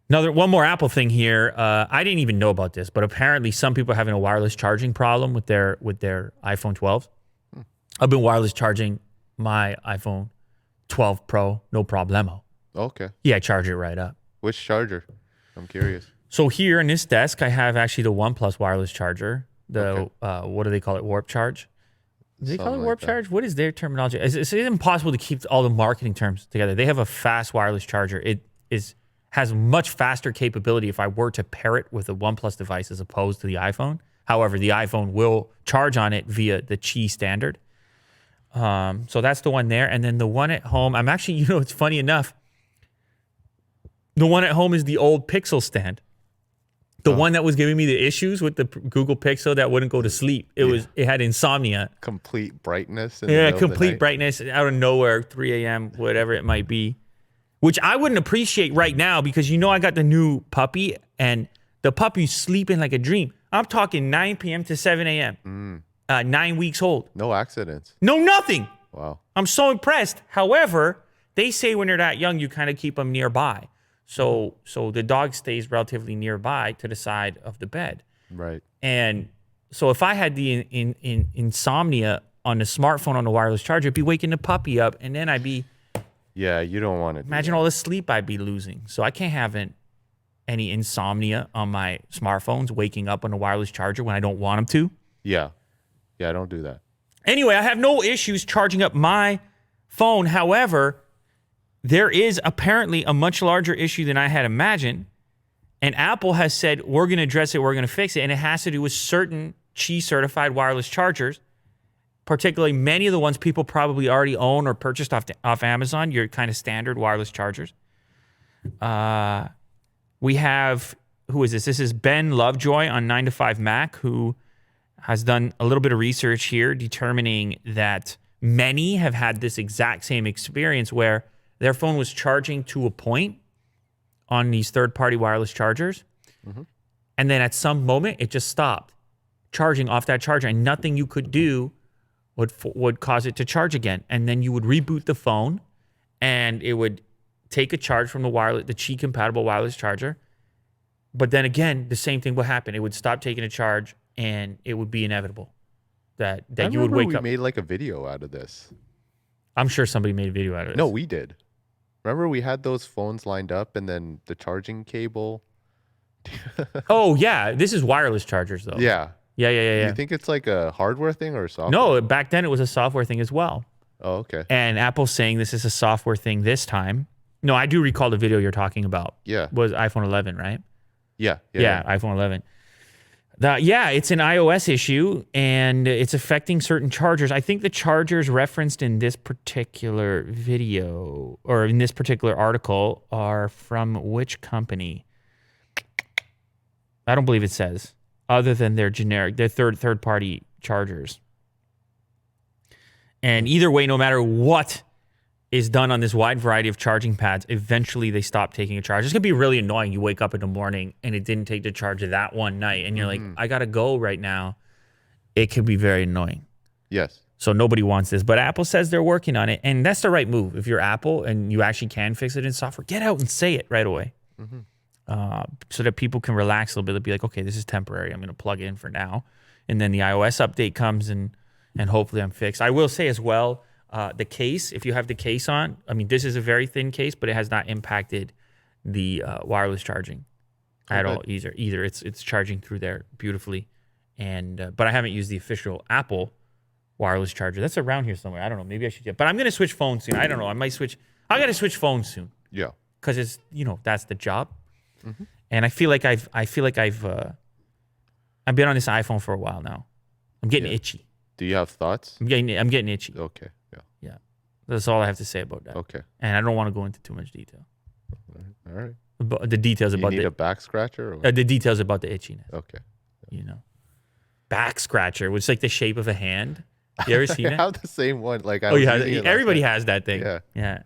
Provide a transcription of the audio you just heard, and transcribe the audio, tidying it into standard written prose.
One more Apple thing here. I didn't even know about this, but apparently some people are having a wireless charging problem with their iPhone 12s. I've been wireless charging my iPhone 12 Pro, no problemo. Okay. Yeah, I charge it right up. Which charger? I'm curious. So here in this desk, I have actually the OnePlus wireless charger. What do they call it? Warp charge? Do they call it warp charge? What is their terminology? It's impossible to keep all the marketing terms together. They have a fast wireless charger. It has much faster capability if I were to pair it with a OnePlus device as opposed to the iPhone. However, the iPhone will charge on it via the Qi standard. So that's the one there. And then the one at home, I'm actually, it's funny enough. The one at home is the old Pixel stand. The one that was giving me the issues with the Google Pixel that wouldn't go to sleep. It had insomnia. Complete brightness. Complete brightness out of nowhere, 3 a.m., whatever it might be. Which I wouldn't appreciate right now because I got the new puppy and the puppy's sleeping like a dream. I'm talking 9 p.m. to 7 a.m. 9 weeks old. No accidents. No, nothing. Wow. I'm so impressed. However, they say when they're that young, you kind of keep them nearby. So the dog stays relatively nearby to the side of the bed. Right. And so if I had the insomnia on the smartphone on the wireless charger, I'd be waking the puppy up, and then I'd be... Yeah, you don't want to imagine all the sleep I'd be losing. So I can't have any insomnia on my smartphones, waking up on a wireless charger when I don't want them to. Yeah. Yeah, don't do that. Anyway, I have no issues charging up my phone. However, there is apparently a much larger issue than I had imagined. And Apple has said, we're going to address it, we're going to fix it. And it has to do with certain Qi certified wireless chargers, particularly many of the ones people probably already own or purchased off Amazon, your kind of standard wireless chargers. We have, who is this? This is Ben Lovejoy on 9 to 5 Mac, who has done a little bit of research here determining that many have had this exact same experience where their phone was charging to a point on these third-party wireless chargers, and then at some moment, it just stopped charging off that charger, and nothing you could do would cause it to charge again. And then you would reboot the phone, and it would take a charge from the Qi-compatible wireless charger. But then again, the same thing would happen. It would stop taking a charge, and it would be inevitable that you would wake up. We made like a video out of this. I'm sure somebody made a video out of this. No, we did. Remember we had those phones lined up and then the charging cable? Oh, yeah. This is wireless chargers, though. Yeah. Yeah. You think it's like a hardware thing or a software? No, back then it was a software thing as well. Oh, okay. And Apple's saying this is a software thing this time. No, I do recall the video you're talking about. Yeah. Was iPhone 11, right? Yeah. iPhone 11. It's an iOS issue, and it's affecting certain chargers. I think the chargers referenced in this particular video or in this particular article are from which company? I don't believe it says, other than their third-party chargers. And either way, no matter what is done on this wide variety of charging pads, eventually they stop taking a charge. It's going to be really annoying. You wake up in the morning and it didn't take the charge that one night, and you're like, I got to go right now. It could be very annoying. Yes. So nobody wants this, but Apple says they're working on it, and that's the right move. If you're Apple and you actually can fix it in software, get out and say it right away. So that people can relax a little bit. They'll be like, okay, this is temporary. I'm going to plug in for now. And then the iOS update comes and hopefully I'm fixed. I will say as well, the case, if you have the case on, I mean, this is a very thin case, but it has not impacted the wireless charging at all either. It's charging through there beautifully. And but I haven't used the official Apple wireless charger. That's around here somewhere. I don't know. Maybe I should get, but I'm going to switch phones soon. I don't know. I got to switch phones soon. Yeah. Because it's, that's the job. And I feel like I've been on this iPhone for a while now. I'm getting itchy. Do you have thoughts? I'm getting itchy. Okay. Yeah. That's all I have to say about that. Okay. And I don't want to go into too much detail. All right. But the details you about need a back scratcher? Or the details about the itchiness. Okay. Back scratcher, which is like the shape of a hand. You ever seen it? I have the same one. Like everybody has that thing. Yeah. Yeah.